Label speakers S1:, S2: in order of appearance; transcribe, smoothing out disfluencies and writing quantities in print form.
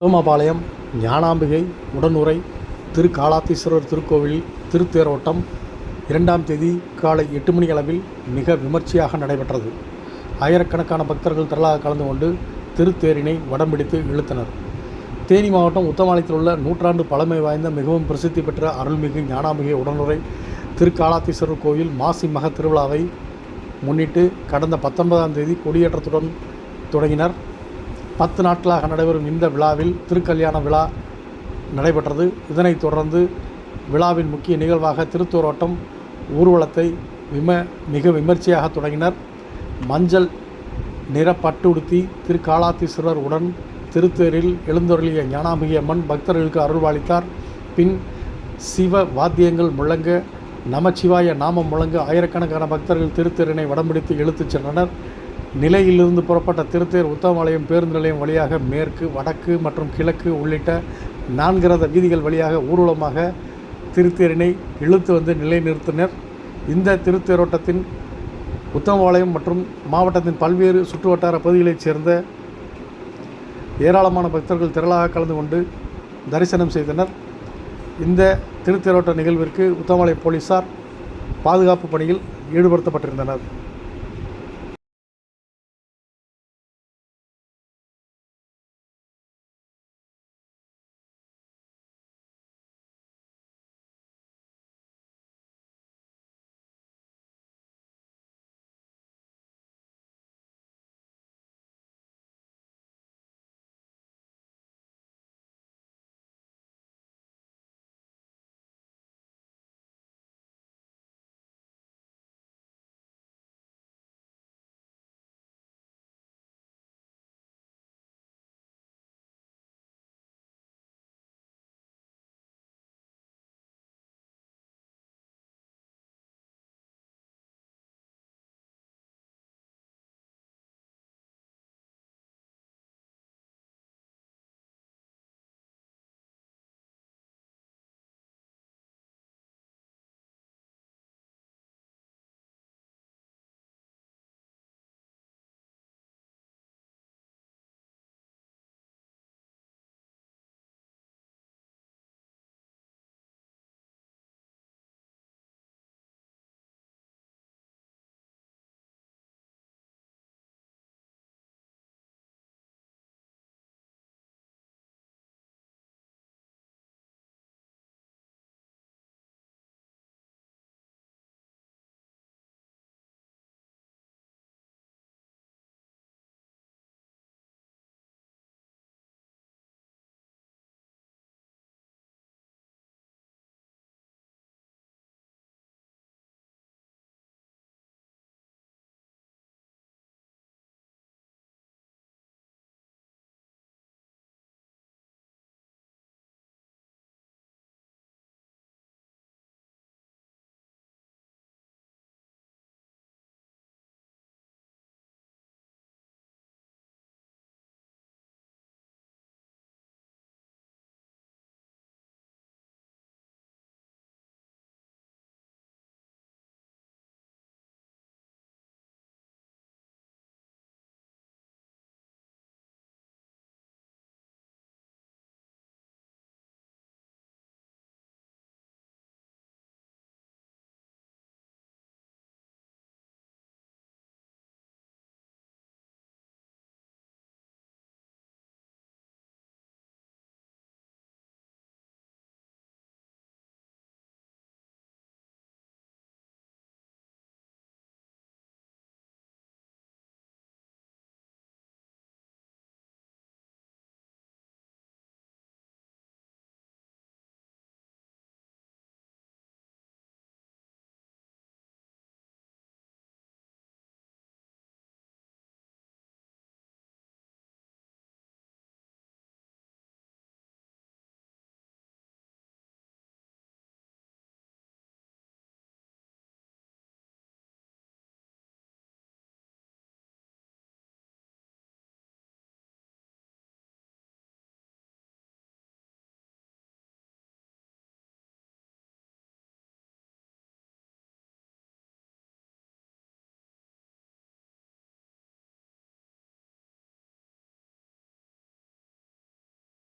S1: உத்தமபாளையம் ஞானாம்பிகை உடனுறை திருக்காலாத்தீஸ்வரர் திருக்கோவில் திருத்தேரோட்டம் 2ஆம் தேதி காலை 8 மணி அளவில் மிக விமர்சையாக நடைபெற்றது. ஆயிரக்கணக்கான பக்தர்கள் திரளாக கலந்து கொண்டு திருத்தேரினை வடம் பிடித்து இழுத்தனர். தேனி மாவட்டம் உத்தமபாளையத்தில் உள்ள நூற்றாண்டு பழமை வாய்ந்த மிகவும் பிரசித்தி பெற்ற அருள்மிகு ஞானாம்பிகை உடனுறை திருக்காலாத்தீஸ்வரர் கோவில் மாசி மக திருவிழாவை முன்னிட்டு கடந்த 19ஆம் தேதி கொடியேற்றத்துடன் தொடங்கினர். 10 நாட்களாக நடைபெறும் இந்த விழாவில் திருக்கல்யாண விழா நடைபெற்றது. இதனைத் தொடர்ந்து விழாவின் முக்கிய நிகழ்வாக திருத்தேரோட்டம் ஊர்வலத்தை மிக விமர்சையாக தொடங்கினர். மஞ்சள் நிற பட்டு உடுத்தி திருக்காலாத்தீஸ்வரர் உடன் திருத்தேரில் எழுந்தருளிய ஞானாம்பிகை அம்மன் பக்தர்களுக்கு அருள்வாளித்தார். பின் சிவ வாத்தியங்கள் முழங்க நமச்சிவாய நாமம் முழங்க ஆயிரக்கணக்கான பக்தர்கள் திருத்தேரினை வடம்பிடித்து இழுத்துச் சென்றனர். நிலையிலிருந்து புறப்பட்ட திருத்தேர் உத்தமபாளையம் பேருந்து நிலையம் வழியாக மேற்கு, வடக்கு மற்றும் கிழக்கு உள்ளிட்ட 4 ரத வீதிகள் வழியாக ஊர்வலமாக திருத்தேரினை இழுத்து வந்து நிலைநிறுத்தினர். இந்த திருத்தேரோட்டத்தின் உத்தமபாளையம் மற்றும் மாவட்டத்தின் பல்வேறு சுற்றுவட்டார பகுதிகளைச் சேர்ந்த ஏராளமான பக்தர்கள் திரளாக கலந்து கொண்டு தரிசனம் செய்தனர். இந்த திருத்தேரோட்ட நிகழ்விற்கு உத்தமபாளையம் போலீசார் பாதுகாப்பு பணியில் ஈடுபடுத்தப்பட்டிருந்தனர்.